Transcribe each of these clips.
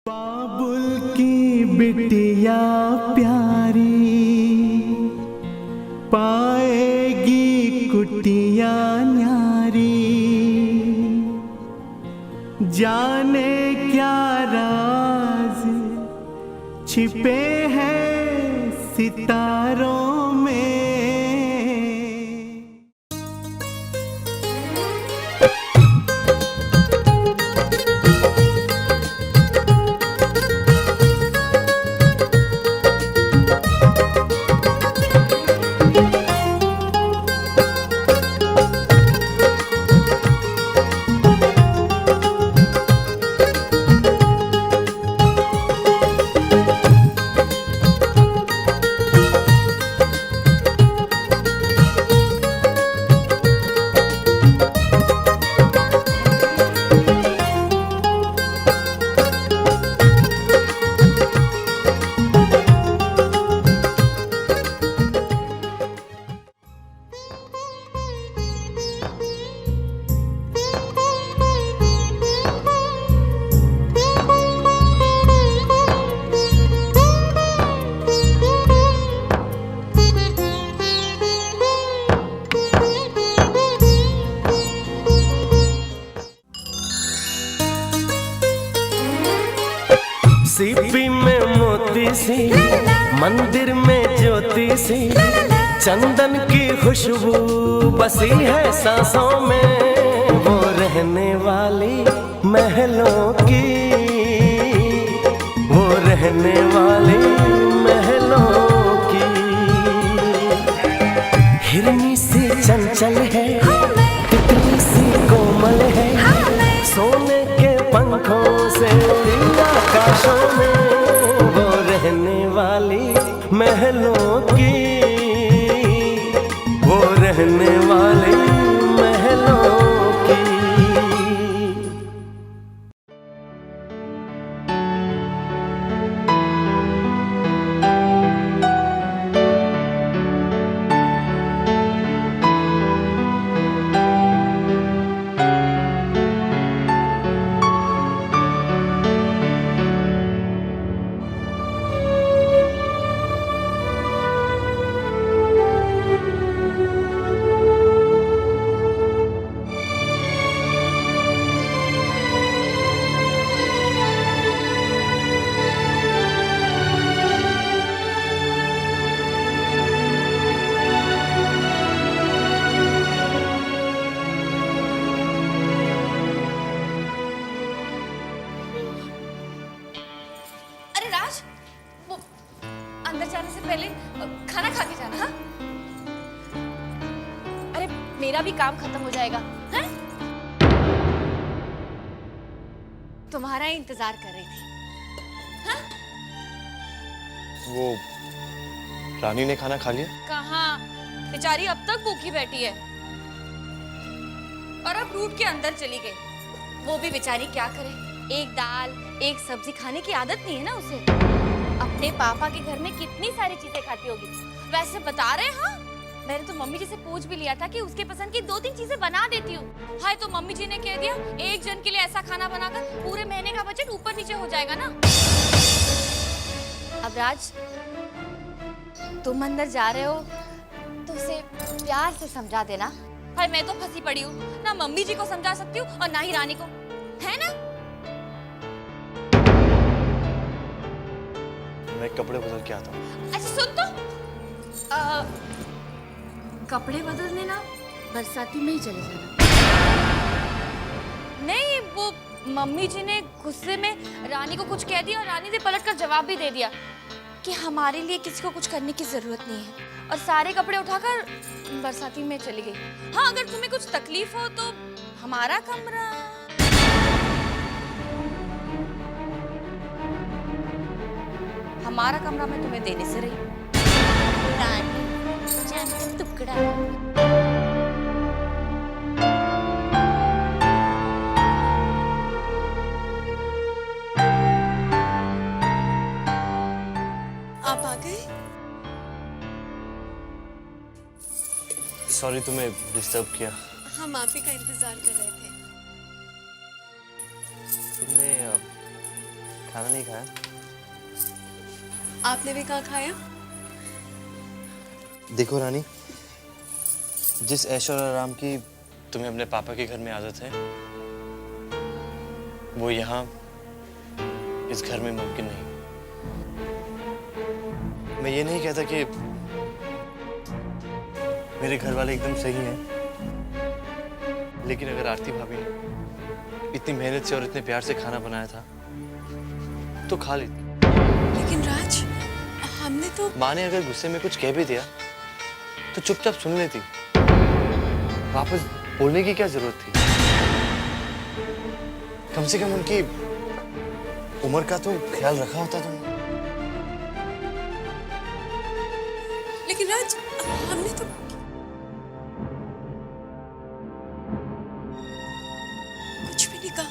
बाबुल की बिटिया प्यारी पाएगी कुटिया न्यारी, जाने क्या राज छिपे हैं सितारों में। सीपी में मोती सी, मंदिर में ज्योति सी, चंदन की खुशबू बसी है सांसों में। वो रहने वाली महलों की, वो रहने वाली महलों की। हिरनी सी चंचल है, तितली सी कोमल है, सोने के पंखों से उड़ी आकाशों में। वो रहने वाली महलों की, वो रहने वाली महलों की। अंदर जाने से पहले खाना खा के जाना। हाँ? अरे मेरा भी काम खत्म हो जाएगा। हाँ? तुम्हारा ही इंतजार कर रही थी। हाँ? वो रानी ने खाना खा लिया? कहाँ, बेचारी अब तक भूखी बैठी है और अब रूट के अंदर चली गई। वो भी बेचारी क्या करे, एक दाल एक सब्जी खाने की आदत नहीं है ना उसे। अपने पापा के घर में कितनी सारी चीजें खाती होगी। वैसे बता रहे हाँ, मैंने तो मम्मी जी से पूछ भी लिया था कि उसके पसंद की 2-3 चीजें बना देती हूँ। हाय तो मम्मी जी ने कह दिया एक जन के लिए ऐसा खाना बनाकर पूरे महीने का बजट ऊपर नीचे हो जाएगा ना। अब राज तुम अंदर जा रहे हो तो उसे प्यार से समझा देना। हाय मैं तो फंसी पड़ी हूँ, ना मम्मी जी को समझा सकती हूँ और ना ही रानी को, है ना। मैं कपड़े बदल के आता हूँ। अच्छा सुन तो, कपड़े बदलने ना बरसाती में ही चले जाना। नहीं, वो मम्मी जी ने गुस्से में रानी को कुछ कह दिया और रानी ने पलटकर जवाब भी दे दिया कि हमारे लिए किसी को कुछ करने की जरूरत नहीं है, और सारे कपड़े उठाकर बरसाती में चली गई। हाँ अगर तुम्हें कुछ तकलीफ हो तो हमारा कमरा। हमारा कमरा मैं तुम्हें देने से रही। रानी जान का टुकड़ा। आप आ गए? सॉरी तुम्हें डिस्टर्ब किया। हम आप ही का इंतजार कर रहे थे। तुमने खाना नहीं खाया? आपने भी कहाँ खाया? देखो रानी, जिस ऐशो और आराम की तुम्हें अपने पापा के घर में आदत है, वो यहाँ इस घर में मुमकिन नहीं। मैं ये नहीं कहता कि मेरे घर वाले एकदम सही हैं, लेकिन अगर आरती भाभी ने इतनी मेहनत से और इतने प्यार से खाना बनाया था तो खा लेती। लेकिन राज, हमने तो... माँ ने अगर गुस्से में कुछ कह भी दिया तो चुपचाप सुन लेती। वापस बोलने की क्या जरूरत थी? कम से कम उनकी उम्र का तो ख्याल रखा होता तुमने। लेकिन राज, हमने तो... कुछ भी नहीं कहा।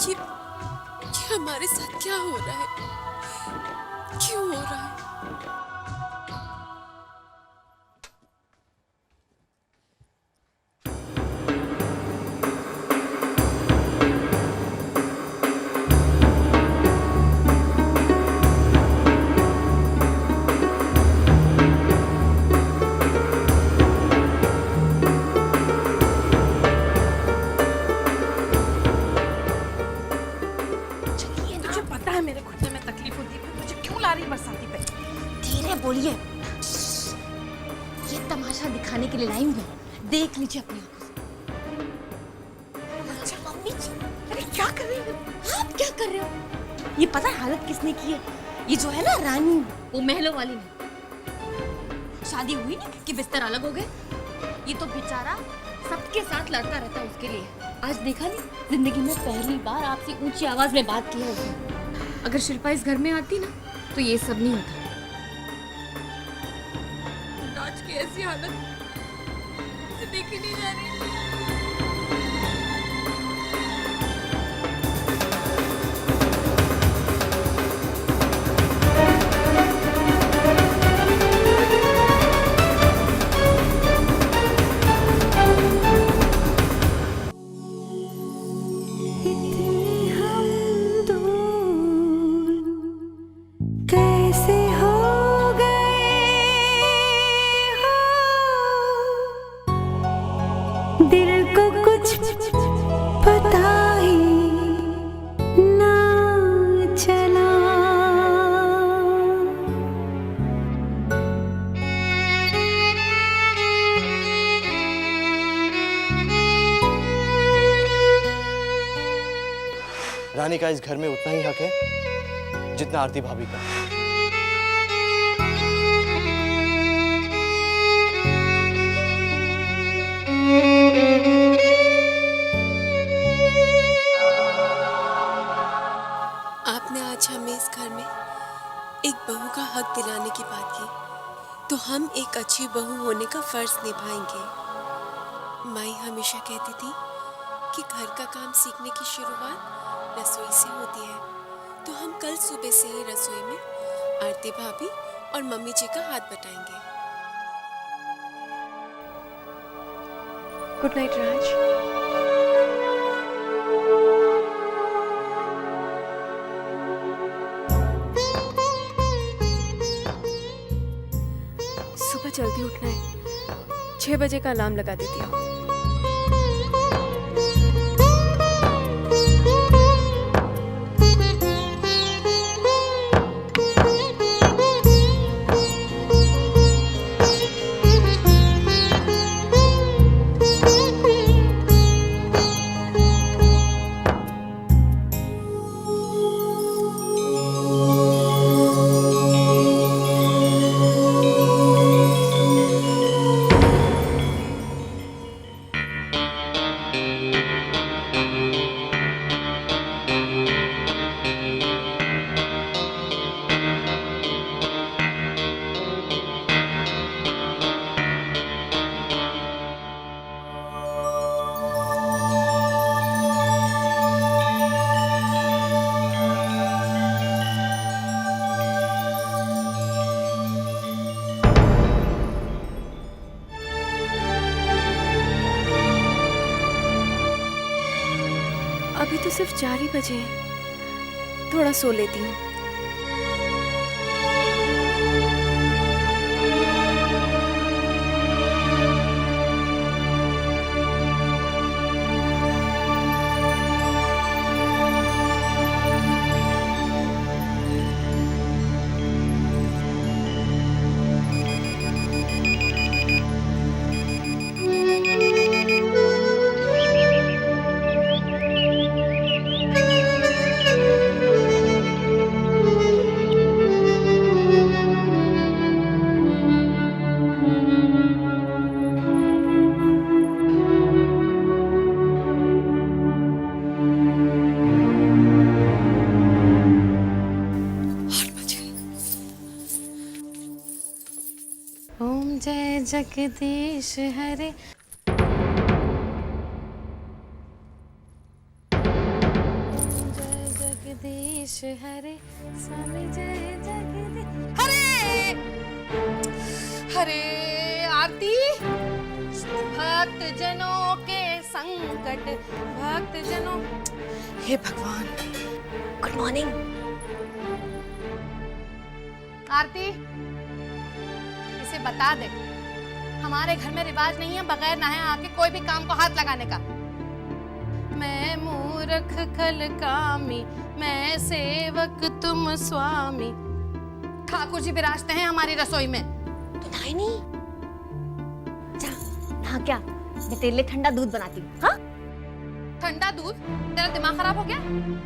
ये हमारे साथ क्या हो रहा है? क्यों हो रहा है? धीरे बोलिए, ये तमाशा दिखाने के लिए लाई हूँ मैं। देख लीजिए अपनी आंखों से। अच्छा मम्मी जी, अरे क्या कर रही हो आप? क्या कर रहे हो? ये पता है हालत किसने की है? ये जो है ना रानी, वो महलों वाली ने। शादी हुई ना कि बिस्तर अलग हो गए। ये तो बेचारा सबके साथ लड़ता रहता है उसके लिए। आज देखा नहीं, जिंदगी में पहली बार आपसे ऊंची आवाज में बात की है उसने। अगर शिल्पा इस घर में आती ना तो ये सब नहीं होता। राज की ऐसी हालत देखी नहीं जा रही। कैसे हो गए हो, दिल को कुछ पता ही ना चला। रानी का इस घर में उतना ही हक है जितना आरती भाभी का। आपने आज हमें इस घर में एक बहू का हक दिलाने की बात की, तो हम एक अच्छी बहू होने का फर्ज निभाएंगे। माई हमेशा कहती थी कि घर का काम सीखने की शुरुआत रसोई से होती है, तो हम कल सुबह से ही रसोई में आरती भाभी और मम्मी जी का हाथ बटाएंगे। गुड नाइट राज। सुबह जल्दी उठना है, 6 बजे का अलार्म लगा देती हूँ। अभी तो सिर्फ 4 ही बजे हैं, थोड़ा सो लेती हूँ। ओम जय जगदीश हरे। ओम जय जगदीश हरे, स्वामी जय जगदीश हरे। हरे आरती। भक्त जनों के संकट, भक्त जनों। हे भगवान। गुड मॉर्निंग आरती। इसे बता दे, हमारे घर में रिवाज नहीं है बगैर नहाए आके कोई भी काम को हाथ लगाने का। मैं मूर्ख खल कामी, मैं सेवक तुम स्वामी। ठाकुर जी विराजते हैं हमारी रसोई में। तो नहाए नहीं? जा नहा क्या, मैं तेरे लिए ठंडा दूध बनाती हूँ। हाँ? ठंडा दूध? तेरा दिमाग खराब हो गया?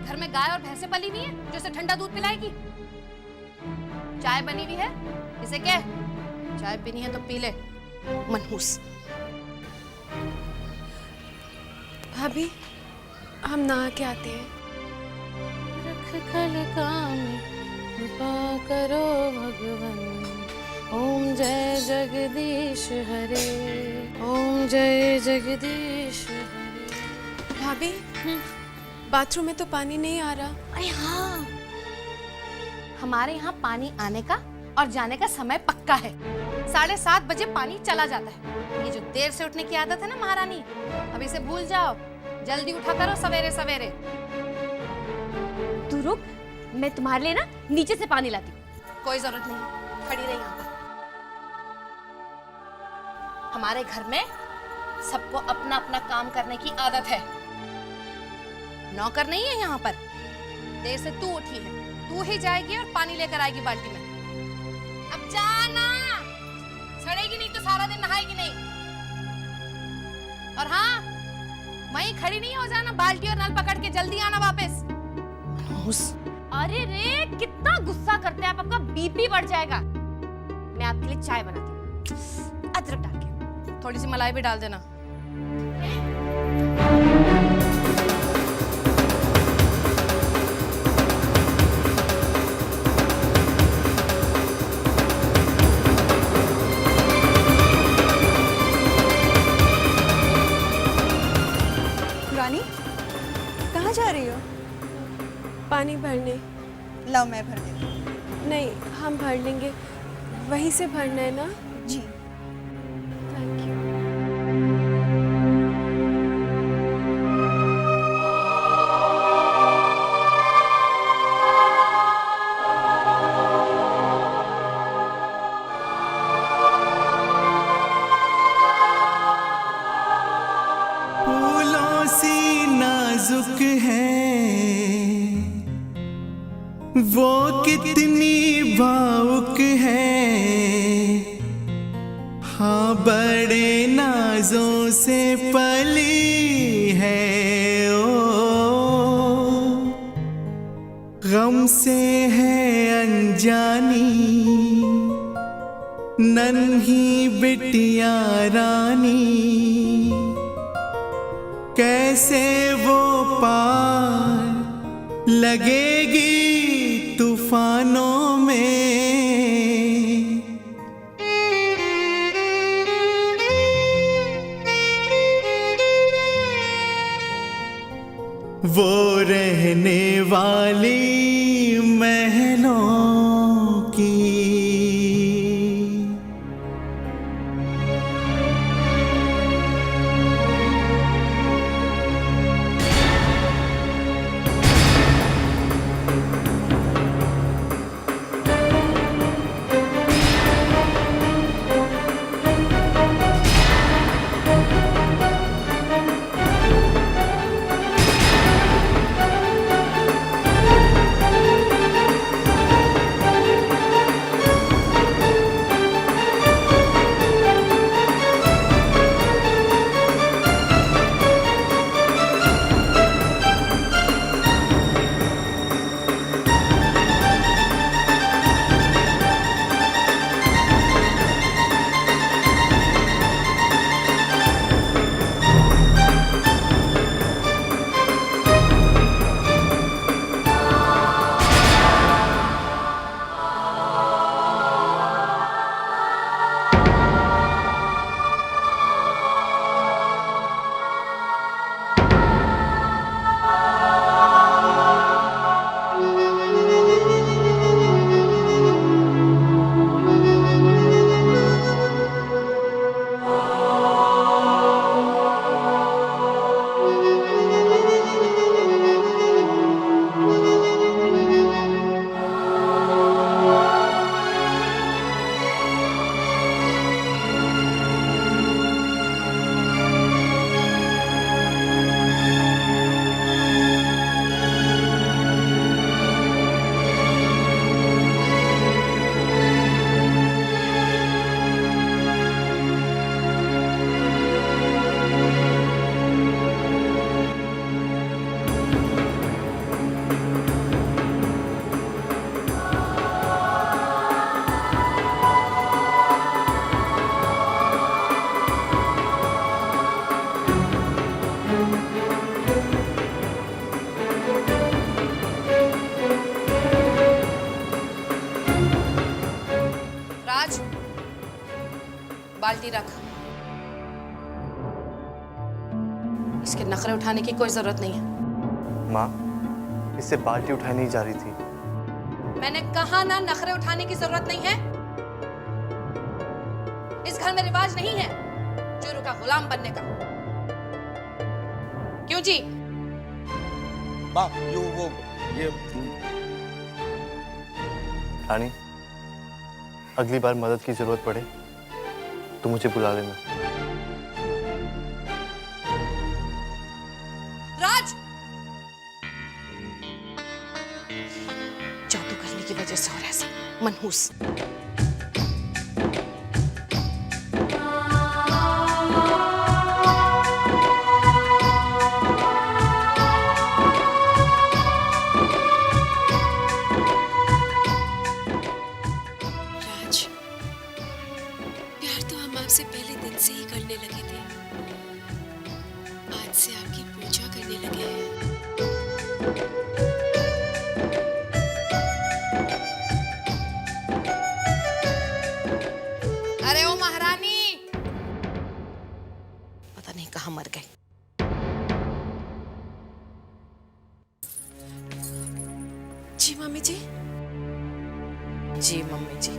घर में गाय और भैंसे पली हुई है जो इसे ठंडा दूध पिलाएगी? चाय बनी हुई है, इसे कह चाय पीनी है तो पी ले, मनहूस। भाभी, हम नहा के आते हैं। रख खल कामी, कृपा करो भगवन। ओम जय जगदीश हरे, ओम जय जगदीश हरे। भाभी, बाथरूम में तो पानी नहीं आ रहा। अरे हाँ, हमारे यहाँ पानी आने का और जाने का समय पक्का है। 7:30 बजे पानी चला जाता है। ये जो देर से उठने की आदत है ना महारानी, अब इसे भूल जाओ। जल्दी उठा करो सवेरे सवेरे। तू रुक, मैं तुम्हारे लिए ना नीचे से पानी लाती हूँ। कोई जरूरत नहीं, खड़ी रही यहाँ पर। हमारे घर में सबको अपना अपना काम करने की आदत है। नौकर नहीं है यहाँ पर। देर से तू उठी है, तू ही जाएगी और पानी लेकर आएगी बाल्टी में। अब जाना, सड़ेगी नहीं तो सारा दिन नहाएगी नहीं। और हाँ, वहीं खड़ी नहीं हो जाना, बाल्टी और नल पकड़ के जल्दी आना वापस। अरे रे, कितना गुस्सा करते हैं आप, आपका बीपी बढ़ जाएगा। मैं आपके लिए चाय बनाती हूँ, अदरक डाल के। थोड़ी सी मलाई भी डाल देना। रानी, कहाँ जा रही हो? पानी भरने। लाओ मैं भर देती हूँ। नहीं, हम भर लेंगे। वहीं से भरना है ना? जी। Thank you. फूलों सी नाजुक है वो, कितनी भावुक है। हाँ, बड़े नाजों से पली है ओ, गम से है अनजानी नन्ही बिटिया रानी। कैसे वो पार लगेगी तूफानों में। वो रहने वाली महलों की बाल्टी रख। इसके नखरे उठाने की कोई जरूरत नहीं है। माँ, इससे बाल्टी उठाई नहीं जा रही थी। मैंने कहा ना, नखरे उठाने की जरूरत नहीं है। इस घर में रिवाज नहीं है चोरों का गुलाम बनने का। क्यों जी? माँ, ये रानी, अगली बार मदद की जरूरत पड़े तो मुझे बुला लेना। राज, जादू करने की वजह से हो रहा है सब। मनहूस। राज, प्यार तो हम आपसे पहले दिन से ही करने लगे थे। आज से आपकी पूजा करने लगे हैं। अरे ओ महारानी, पता नहीं कहाँ मर गए। जी मम्मी जी। जी मम्मी जी।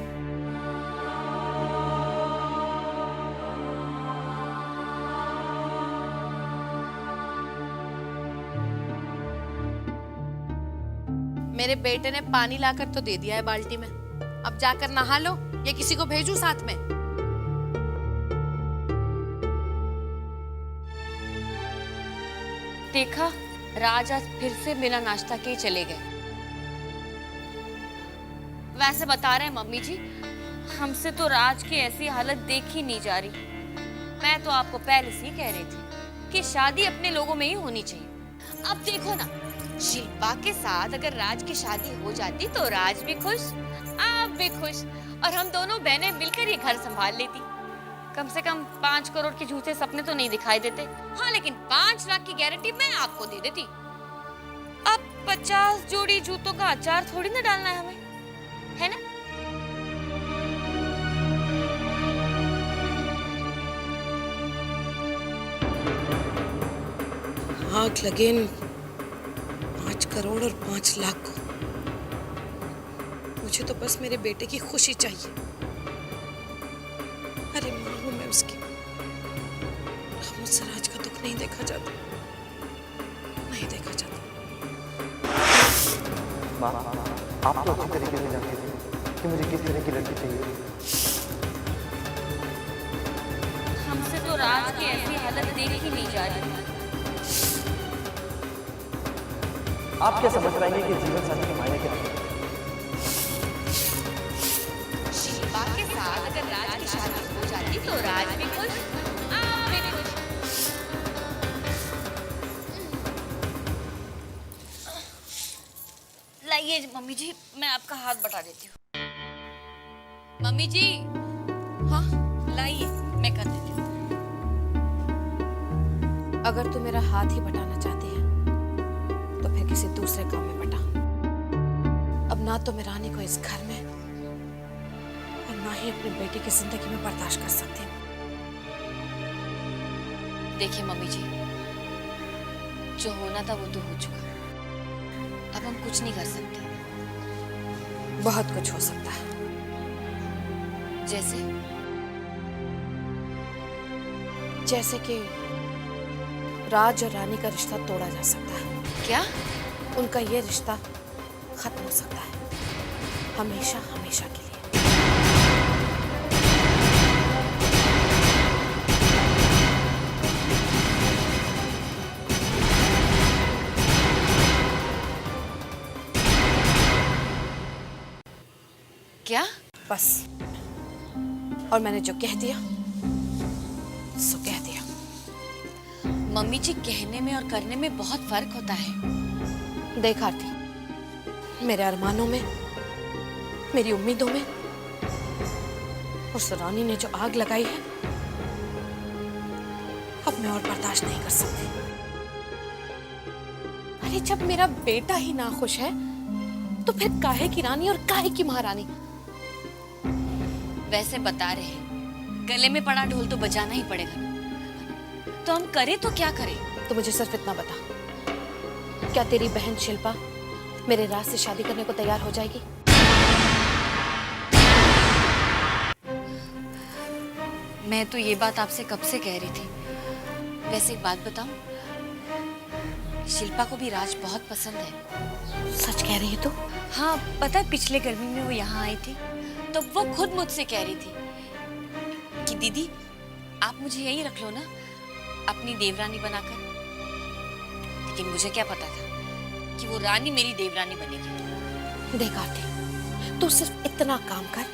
मेरे बेटे ने पानी लाकर तो दे दिया है बाल्टी में। अब जाकर नहा लो या किसी को भेजूं साथ में? देखा, राज आज फिर से बिना नाश्ता के ही चले गए। वैसे बता रहे हैं मम्मी जी, हमसे तो राज की ऐसी हालत देखी नहीं जा रही। मैं तो आपको पहले से ही कह रही थी कि शादी अपने लोगों में ही होनी चाहिए। अब देखो ना, शिल्पा के साथ अगर राज की शादी हो जाती तो राज भी खुश, आप भी खुश, और हम दोनों बहनें मिलकर ये घर संभाल लेती। कम से कम 5 करोड़ के झूठे सपने तो नहीं दिखाई देते। हाँ, लेकिन 5 लाख की गारंटी मैं आपको दे देती। अब 50 जोड़ी जूतों का अचार थोड़ी ना डालना है हमें, है ना? आग लगे इन 5 करोड़ और 5 लाख को। मुझे तो बस मेरे बेटे की खुशी चाहिए। अरे माँ हूं मैं उसकी। अब मुझसे राज का दुख नहीं देखा जाता, नहीं देखा जाता। माँ, आप तो अच्छी तरीके से जानते थे कि मुझे किस तरह की लड़की चाहिए। हमसे तो राज की ऐसी हालत देखी नहीं जा रही। आप क्या समझ पाएंगे कि जीवन साथी के मायने क्या है? शिल्पा के साथ अगर राज की शादी हो जाती तो राज भी खुश, आप भी खुश। लाइए मम्मी जी, मैं आपका हाथ बटा देती हूँ। मम्मी जी, हाँ, लाइए, मैं कर देती हूँ। अगर तू मेरा हाथ ही बटाना चाहती है तो फिर किसी दूसरे काम में बटा। अब ना तो मैं रानी को इस घर में और ना ही अपने बेटे की जिंदगी में बर्दाश्त कर सकती हूँ। देखिए मम्मी जी, जो होना था वो तो हो चुका। अब हम कुछ नहीं कर सकते। बहुत कुछ हो सकता है। जैसे कि राज और रानी का रिश्ता तोड़ा जा सकता है। क्या? उनका ये रिश्ता खत्म हो सकता है, हमेशा हमेशा के लिए। क्या? बस, और मैंने जो कह दिया सो कह दिया। मम्मी जी, कहने में और करने में बहुत फर्क होता है। देख आरती, मेरे अरमानों में, मेरी उम्मीदों में उस रानी ने जो आग लगाई है, अब मैं और बर्दाश्त नहीं कर सकती। अरे जब मेरा बेटा ही ना खुश है तो फिर काहे की रानी और काहे की महारानी। वैसे बता रहे हैं, गले में पड़ा ढोल तो बजाना ही पड़ेगा ना। तो हम करें तो क्या करें? तो मुझे सिर्फ इतना बता, क्या तेरी बहन शिल्पा मेरे राज से शादी करने को तैयार हो जाएगी? मैं तो ये बात आपसे कब से कह रही थी। वैसे एक बात बताऊं, शिल्पा को भी राज बहुत पसंद है। सच कह रही है तू? हाँ, पता है पिछले गर्मी में वो यहाँ आई थी तो वो खुद मुझसे कह रही थी कि दीदी आप मुझे यही रख लो ना अपनी देवरानी बनाकर। लेकिन मुझे क्या पता था कि वो रानी मेरी देवरानी बनेगी। देख आरती, तू सिर्फ इतना काम कर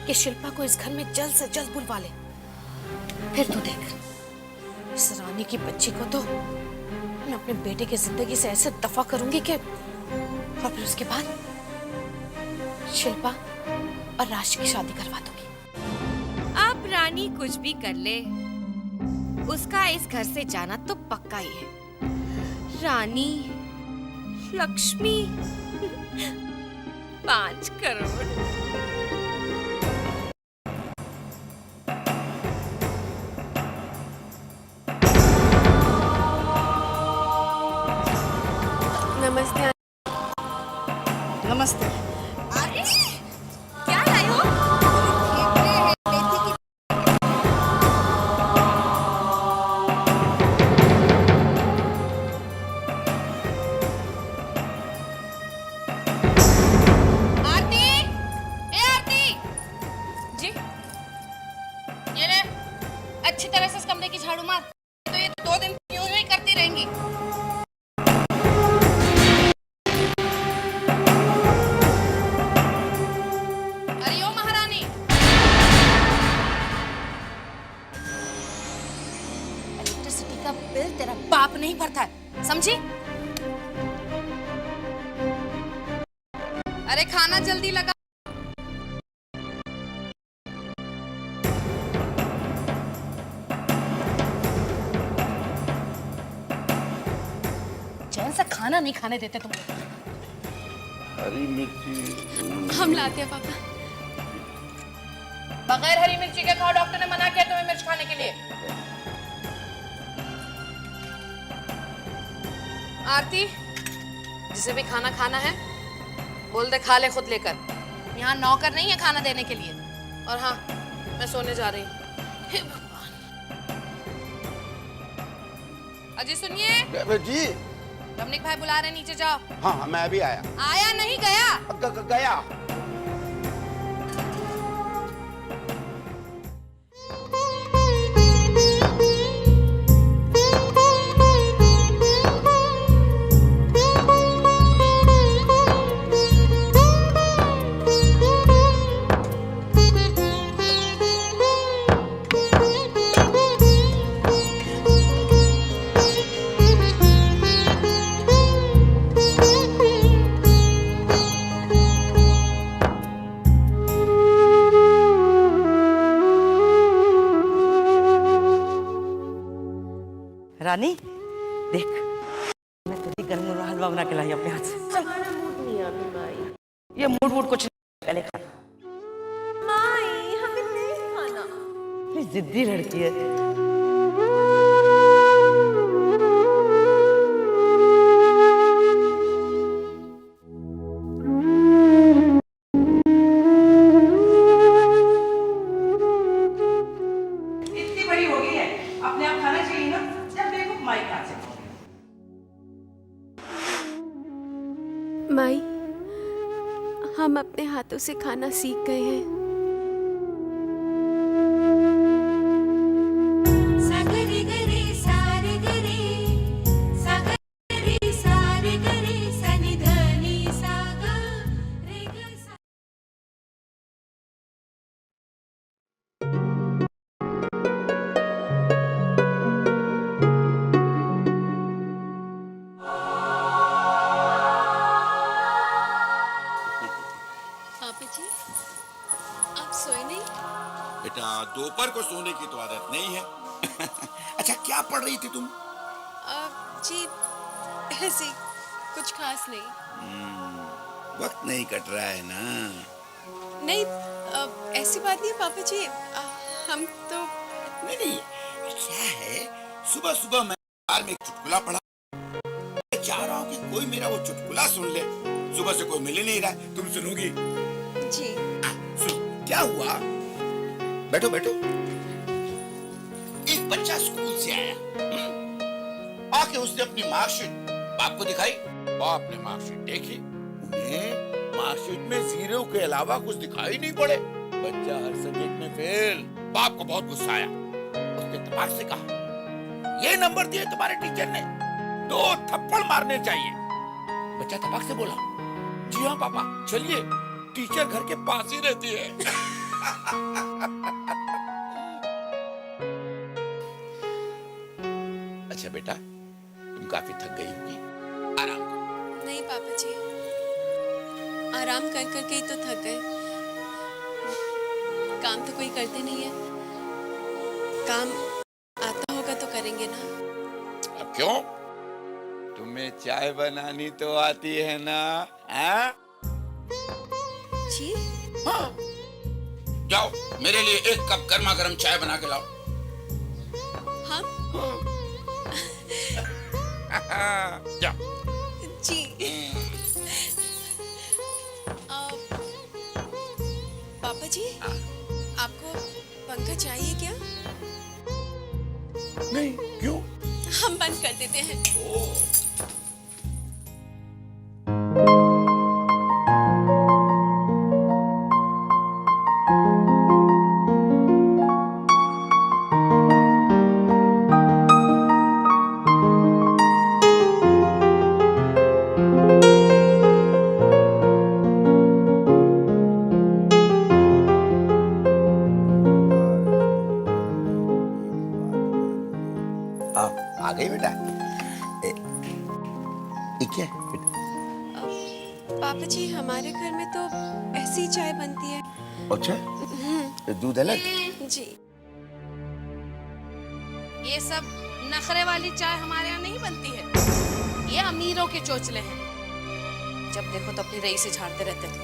कि शिल्पा को इस घर में जल्द से जल्द बुलवा ले। फिर तू देख, इस रानी की बच्ची को तो मैं अपने बेटे की जिंदगी से ऐसे दफा करूंगी कि, और फिर उसके बाद शिल्पा और राज की शादी करवा दूंगी। अब रानी कुछ भी कर ले, उसका इस घर से जाना तो पक्का ही है। रानी लक्ष्मी 5 करोड़। नमस्ते। नमस्ते। अरे क्या लाई हो? आरती, ए आरती जी, ये ले अच्छी तरह से इस कमरे की झाड़ू मार। तो ये 2 दिन यूं ही करती रहेंगी। बिल तेरा बाप नहीं भरता है, समझी? अरे खाना जल्दी लगा। चैन से खाना नहीं खाने देते तुम लोग। हरी मिर्ची हम लाते हैं पापा। बगैर हरी मिर्ची के खाओ, डॉक्टर ने मना किया तुम्हें मिर्च खाने के लिए। आरती, जिसे भी खाना खाना है बोल दे, खा ले खुद लेकर। यहाँ नौकर नहीं है खाना देने के लिए। और हाँ, मैं सोने जा रही हूँ। हे भगवान। अजी सुनिए, जी। रमनिक भाई बुला रहे, नीचे जाओ। हाँ हाँ, मैं अभी आया। आया नहीं, गया। गया। रानी देख, मैं तेरी गर्म हलवा बना के लाई अपने हाथ से। हमारा मूड नहीं है अभी माई। ये मूड कुछ नहीं, पहले खा। माई हमें नहीं खाना। इतनी जिद्दी लड़की है। इतनी बड़ी हो गई है, अपने आप खाना चाहिए ना। जब देखो माई खा से। माई, हम अपने हाथों से खाना सीख गए हैं। पापा जी, आप सोए नहीं? बेटा, दोपहर को सोने की तो आदत नहीं है। अच्छा, क्या पढ़ रही थी तुम? जी ऐसे कुछ खास नहीं। वक्त नहीं कट रहा है ना? नहीं, ऐसी बात नहीं है पापा जी। हम तो नहीं नहीं, क्या है, सुबह सुबह मैं अखबार में एक चुटकुला पढ़ा, मैं चाह रहा हूँ कि कोई मेरा वो चुटकुला सुन ले। सुबह से कोई मिल ही नहीं रहा, तुम सुनोगी? जी। सुन, क्या हुआ? बैठो बैठो। एक बच्चा स्कूल से आया, आके उसने अपनी मार्कशीट बाप को दिखाई। बाप ने मार्कशीट देखी, उन्हें मार्कशीट में 0 के अलावा कुछ दिखाई नहीं पड़े। बच्चा हर सब्जेक्ट में फेल। बाप को बहुत गुस्सा आया, उसने तपाक से कहा, ये नंबर दिए तुम्हारे टीचर ने, 2 थप्पड़ मारने चाहिए। बच्चा तपाक से बोला, जी हाँ पापा, चलिए, टीचर घर के पास ही रहती है। अच्छा बेटा, तुम काफी थक गई होगी, आराम करो। नहीं पापा जी, आराम कर करके ही तो थक गए। काम तो कोई करते नहीं है, काम आता होगा तो करेंगे ना। अब क्यों? तुम्हें चाय बनानी तो आती है ना? हाँ? जी? हाँ। जाओ, मेरे लिए 1 कप गर्मा गर्म चाय बना के लाओ। हम? जाओ। जी। पापा जी, आपको पंखा चाहिए क्या? नहीं, क्यों? हम बंद कर देते हैं। आ गई बेटा। ये क्या है बेटा? पापा जी, हमारे घर में तो ऐसी चाय बनती है। अच्छा, दूध अलग? जी। ये सब नखरे वाली चाय हमारे यहाँ नहीं बनती है, ये अमीरों के चोचले हैं। जब देखो तो अपनी रईसी झाड़ते रहते हैं।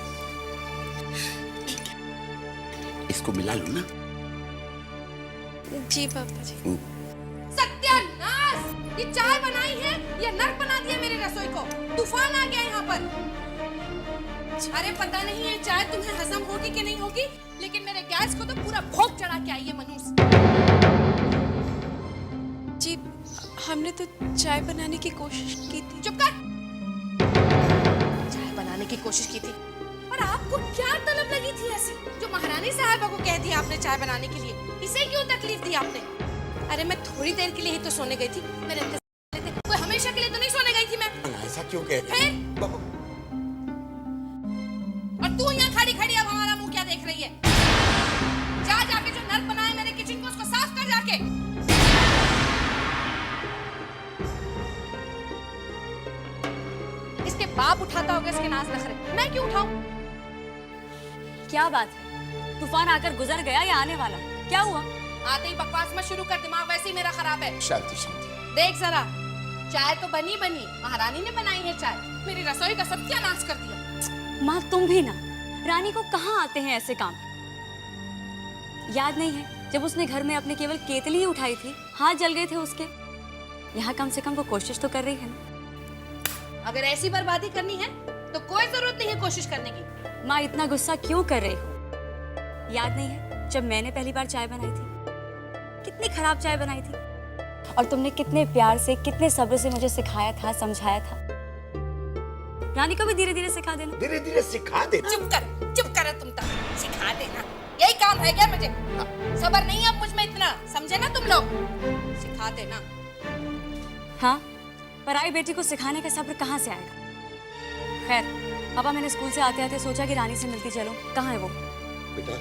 इसको मिला लो ना। जी पापा जी। सत्यानाश! ये चाय बनाई है या नर्क बना दिया मेरी रसोई को? तूफान आ गया यहाँ पर। अरे पता नहीं है चाय तुम्हें हजम होगी कि नहीं होगी, लेकिन मेरे गैस को तो पूरा भोग चढ़ा के आई है मनुष्य। जी, हमने तो चाय बनाने की कोशिश की थी। चुप कर। चाय बनाने की कोशिश की थी, और आपको क्या तलब लगी थी ऐसी जो महारानी साहबा को कह दिया आपने चाय बनाने के लिए? इसे क्यों तकलीफ दी आपने? अरे मैं थोड़ी देर के लिए ही तो सोने गई थी, मेरे इंतजार में थे। कोई हमेशा के लिए तो नहीं सोने गई थी मैं। ऐसा क्यों कहती है? और तू यहाँ खड़ी खड़ी अब हमारा मुंह क्या देख रही है? जा जाके जो नर्क बनाए मेरे किचन को उसको साफ कर जाके। इसके बाप उठाता होगा इसके नाज नखरे, मैं क्यों उठाऊं? क्या बात है? तूफान आकर गुजर गया या आने वाला? क्या हुआ? आते ही बकवास मत शुरू कर, दिमाग वैसे ही मेरा खराब है। शांति शांति। देख जरा, चाय तो बनी बनी, महारानी ने बनाई है चाय, मेरी रसोई का सत्यानाश कर दिया। माँ तुम भी ना, रानी को कहाँ आते हैं ऐसे काम? याद नहीं है जब उसने घर में अपने केवल केतली ही उठाई थी, हाथ जल गए थे उसके। यहाँ कम से कम वो कोशिश तो कर रही है ना। अगर ऐसी बर्बादी करनी है तो कोई जरूरत नहीं है कोशिश करने की। माँ इतना गुस्सा क्यों कर रही हो? याद नहीं है जब मैंने पहली बार चाय बनाई थी, कितनी खराब चाय बनाई थी, और तुमने कितने प्यार से, कितने सब्र से मुझे सिखाया था, समझाया था। रानी को भी धीरे धीरे सिखा देना। धीरे धीरे सिखा देना। चुप कर तुम तक, सिखा देना यही काम है क्या मुझे? सब्र नहीं है अब मुझ में इतना, समझे ना तुम लोग? सिखा देना। हाँ, पराई बेटी को सिखाने का सब्र कहाँ से आएगा? खैर, पापा मैंने स्कूल से आते आते सोचा कि रानी से मिलती चलो। कहाँ है वो? बेटा,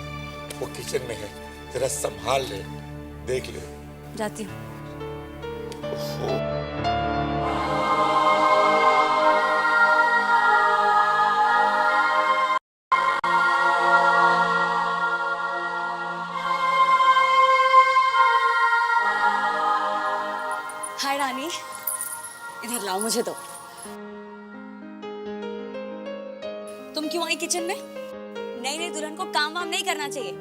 वो किचन में है, जरा संभाल ले, देख ले। जाती हूँ। हाय रानी, इधर लाओ, मुझे दो। तुम क्यों आई किचन में? नई नई दुल्हन को काम वाम नहीं करना चाहिए।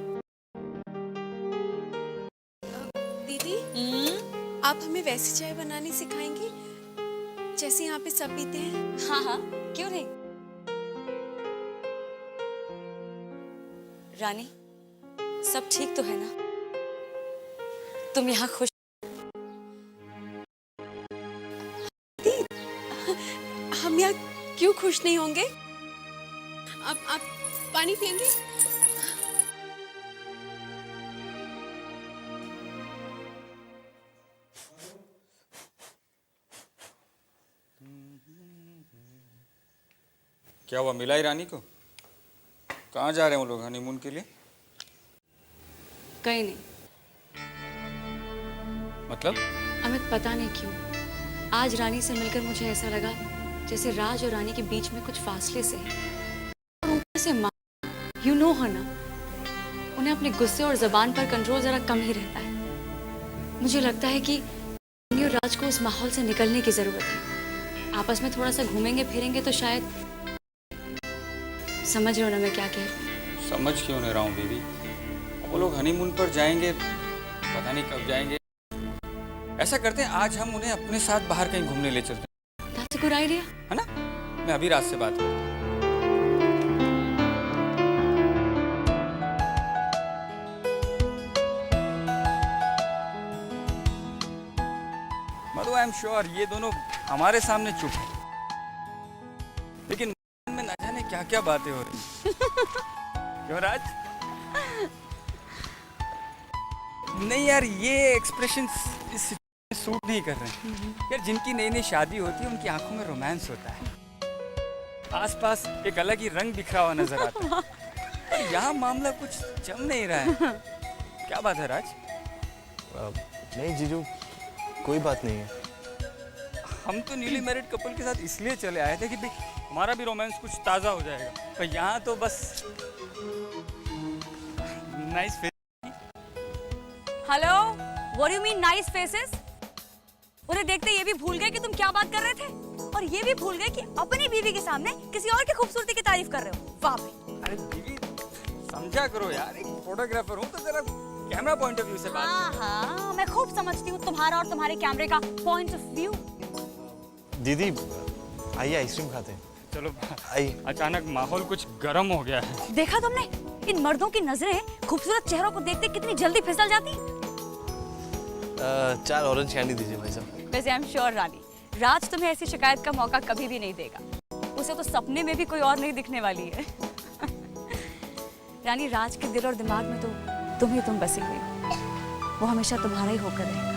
आप हमें वैसी चाय बनानी सिखाएंगी जैसे यहाँ पे सब पीते हैं? हाँ हाँ, क्यों नहीं। रानी, सब ठीक तो है ना? तुम यहाँ खुश? हम यहाँ क्यों खुश नहीं होंगे? आप पानी पियेंगे? क्या हुआ, मिला ही रानी को? कहाँ जा रहे हैं वो लोग हनीमून के लिए? कहीं नहीं। मतलब? अमित, पता नहीं क्यों आज रानी से मिलकर मुझे ऐसा लगा जैसे राज और रानी के बीच में कुछ फासले से है। और ऊपर से माँ, यू नो हर ना, उन्हें अपने गुस्से और जबान पर कंट्रोल जरा कम ही रहता है। मुझे लगता है कि रानी और राज को उस माहौल से निकलने की जरूरत है। आपस में थोड़ा सा घूमेंगे फिरेंगे तो शायद। समझ रहे हो ना मैं क्या कह रही हूँ? समझ क्यों नहीं रहा हूँ बीबी। वो लोग हनीमून पर जाएंगे, पता नहीं कब जाएंगे। ऐसा करते हैं, आज हम उन्हें अपने साथ बाहर कहीं घूमने ले चलते हैं। That's a good idea. है ना? मैं अभी रात से बात करता हूँ। मधु, आई एम श्योर ये दोनों हमारे सामने चुप है, लेकिन मन में न जाने क्या क्या बातें हो रही हैं। क्यों राज? नहीं यार, ये एक्सप्रेशन इस सूट नहीं कर रहे हैं यार। जिनकी नई नई शादी होती है उनकी आंखों में रोमांस होता है, आसपास एक अलग ही रंग बिखरा हुआ नजर आता है। और यहाँ मामला कुछ जम नहीं रहा है। क्या बात है राज? नहीं जीजू, कोई बात नहीं है। हम तो न्यूली मैरिड कपल के साथ इसलिए चले आए थे कि भाई हमारा भी रोमांस कुछ ताज़ा हो जाएगा, पर यहाँ तो बस nice face. Hello, what do you mean nice faces? उन्हें देखते ये भी भूल गए कि तुम क्या बात कर रहे थे, और ये भी भूल गए कि अपनी बीवी के सामने किसी और की खूबसूरती की तारीफ कर रहे हो। वाह भाई। अरे बीवी, समझा करो यार, एक फोटोग्राफर हूँ तो जरा कैमरा पॉइंट ऑफ व्यू से बात। हाँ हाँ, मैं खूब समझती हूँ तुम्हारा और तुम्हारे कैमरे का पॉइंट ऑफ व्यू। दीदी आइए आइसक्रीम खाते हैं। चलो आइए। अचानक माहौल कुछ गर्म हो गया है। देखा तुमने, इन मर्दों की नजरें खूबसूरत चेहरों को देखते कितनी जल्दी फिसल जाती। 4 ऑरेंज कैंडी दीजिए भाई साहब। वैसे आई एम श्योर रानी, राज तुम्हें ऐसी शिकायत का मौका कभी भी नहीं देगा। उसे तो सपने में भी कोई और नहीं दिखने वाली है। रानी, राज के दिल और दिमाग में तो तुम ही तुम बसी हुई हो। वो हमेशा तुम्हारा ही होकर रहेगा।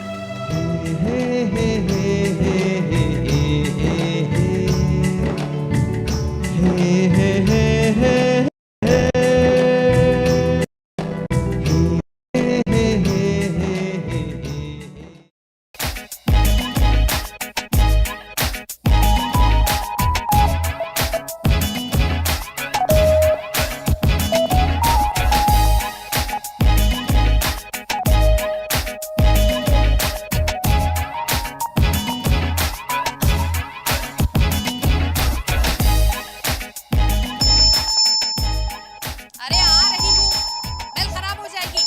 अरे आ रही हूँ, बेल खराब हो जाएगी।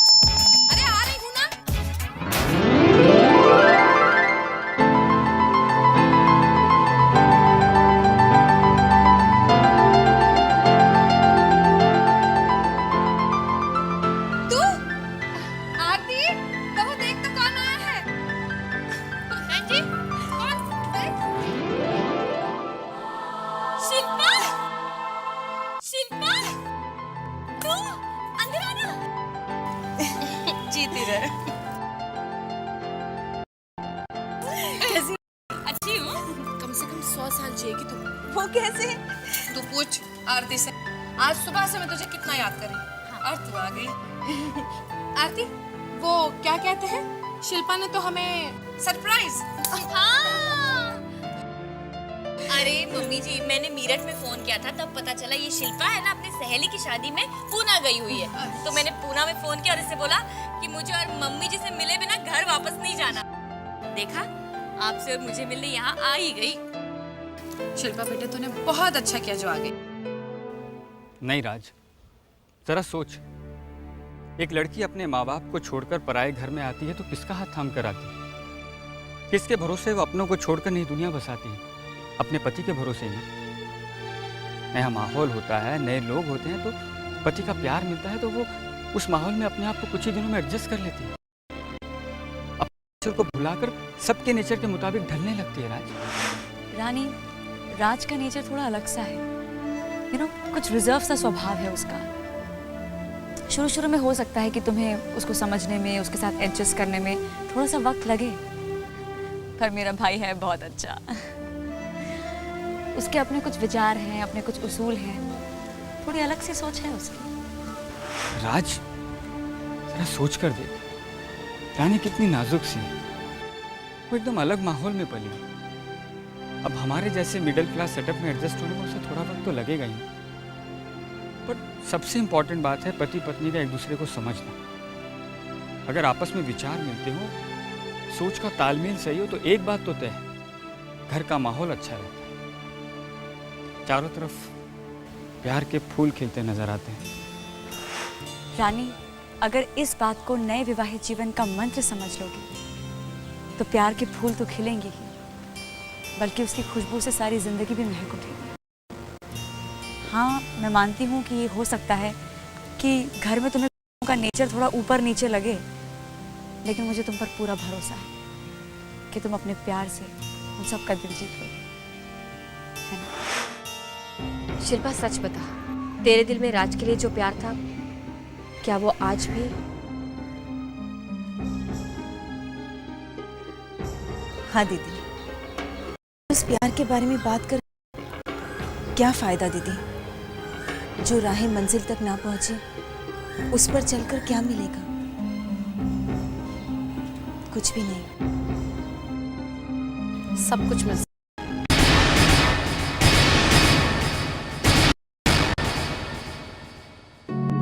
अरे आ रही हूँ ना। तू आरती, बहू देख तो कौन आया है। बहन जी, कौन? शिल्पा, शिल्पा, तू अंदर आना। जीती रहे। कैसी? अच्छी हूँ। कम से कम 100 साल जिएगी तुम। वो कैसे? तू पूछ आरती से, आज सुबह से मैं तुझे कितना याद कर रही हूँ, और तू आ गई। आरती, वो क्या कहते हैं, शिल्पा ने तो हमें सरप्राइज। हाँ। अरे मम्मी जी, मैंने मीरठ में फोन किया था, तब पता चला ये शिल्पा है ना अपनी सहेली की शादी में पूना गई हुई है। तो मैंने पूना में फोन किया और इससे बोला कि मुझे और मम्मी जी से मिले बिना घर वापस नहीं जाना। देखा, आपसे और मुझे मिलने यहाँ आ ही गई। शिल्पा बेटे, तूने बहुत अच्छा किया जो आ गई। नहीं राज, जरा सोच, एक लड़की अपने माँ बाप को छोड़कर पराए घर में आती है तो किसका हाथ थाम कर आती है? किसके भरोसे वो अपनों को छोड़कर नहीं दुनिया बसाती है? अपने पति के भरोसे ही ना। नया माहौल होता है, नए लोग होते हैं, तो पति का प्यार मिलता है तो वो उस माहौल में अपने आप को कुछ ही दिनों में एडजस्ट कर लेती है, अपने नेचर को भुलाकर सबके नेचर के मुताबिक ढलने लगती है। राज, रानी, राज का नेचर थोड़ा अलग सा है, कुछ रिजर्व सा स्वभाव है उसका। शुरू शुरू में हो सकता है कि तुम्हें उसको समझने में, उसके साथ एडजस्ट करने में थोड़ा सा वक्त लगे, पर मेरा भाई है बहुत अच्छा। उसके अपने कुछ विचार हैं, अपने कुछ उसूल हैं, थोड़ी अलग सी सोच है उसकी। राज, जरा सोच कर देख, रानी कितनी नाजुक सी है। वो एकदम अलग माहौल में पली। अब हमारे जैसे मिडिल क्लास सेटअप में एडजस्ट होने में उसे थोड़ा वक्त तो लगेगा ही, पर सबसे इम्पोर्टेंट बात है पति पत्नी का एक दूसरे को समझना। अगर आपस में विचार मिलते हो, सोच का तालमेल सही हो, तो एक बात तो तय है, घर का माहौल अच्छा रहता है, चारों तरफ प्यार के फूल खिलते नजर आते हैं। रानी, अगर इस बात को नए विवाहित जीवन का मंत्र समझ लोगे तो प्यार के फूल तो खिलेंगे ही, बल्कि उसकी खुशबू से सारी जिंदगी भी महक उठेगी। हाँ, मैं मानती हूँ कि ये हो सकता है कि घर में तुम्हें का नेचर थोड़ा ऊपर नीचे लगे, लेकिन मुझे तुम पर पूरा भरोसा है कि तुम अपने प्यार से उन सबका दिल जीत लोगे, है ना? शिल्पा, सच बता, तेरे दिल में राज के लिए जो प्यार था, क्या वो आज भी? हाँ दीदी, उस प्यार के बारे में बात कर क्या फायदा दीदी? जो राहें मंजिल तक ना पहुंची, उस पर चलकर क्या मिलेगा? कुछ भी नहीं। सब कुछ मिल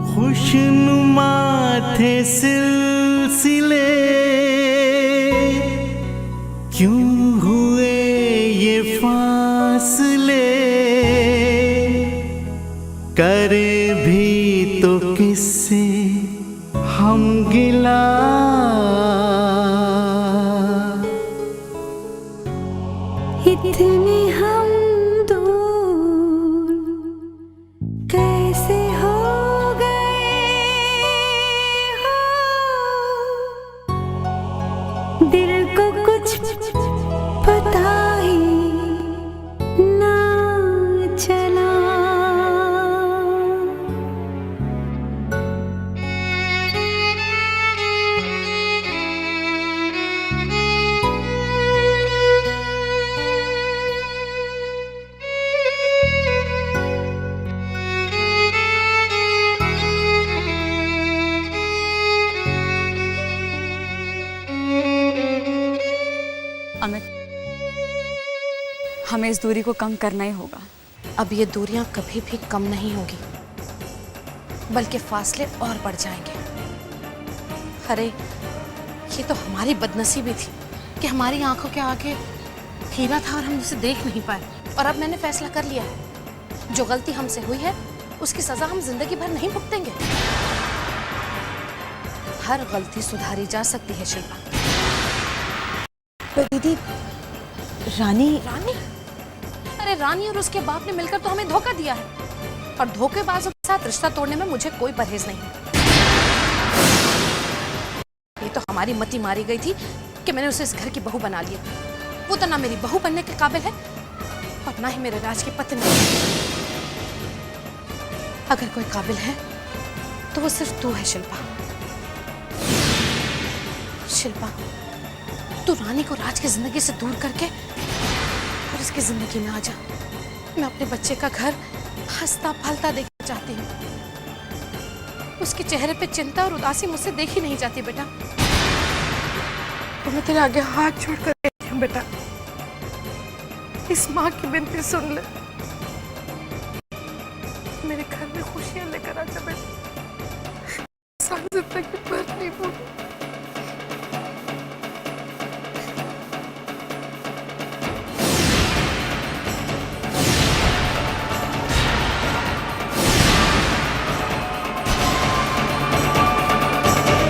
खुशनुमा थे सिलसिले, क्यों हुए ये फासले? करे भी तो किससे हम गिला, इतने हम दूर कैसे हो गए हो? दिल को कुछ पता ही ना चला। अमित, हमें इस दूरी को कम करना ही होगा। अब ये दूरियां कभी भी कम नहीं होगी, बल्कि फासले और बढ़ जाएंगे। अरे, ये तो हमारी बदनसीबी थी कि हमारी आंखों के आगे हीरा था और हम उसे देख नहीं पाए। और अब मैंने फैसला कर लिया है, जो गलती हमसे हुई है उसकी सजा हम जिंदगी भर नहीं भुगतेंगे। हर गलती सुधारी जा सकती है शिल्पा। पर दीदी, रानी अरे, रानी और उसके बाप ने मिलकर तो हमें धोखा दिया है, और धोखेबाजों के साथ रिश्ता तोड़ने में मुझे कोई परहेज नहीं है। ये तो हमारी मती मारी गई थी कि मैंने उसे इस घर की बहू बना लिया। वो तो ना मेरी बहू बनने के काबिल है और ना ही मेरे राज की पत्नी। अगर कोई काबिल है तो वो सिर्फ तू है शिल्पा। शिल्पा, तू रानी को राज की जिंदगी से दूर करके और उसकी जिंदगी में आ जा। मैं अपने बच्चे का घर हंसता फलता देखना चाहती हूँ। उसके चेहरे पे चिंता और उदासी मुझसे देखी नहीं जाती बेटा। तो मैं तेरे आगे हाथ जोड़कर कहती हूँ बेटा, इस माँ की विनती सुन ले, मेरे घर में खुशियां लेकर आ जा बेटा। सारी जिंदगी भर नहीं भूल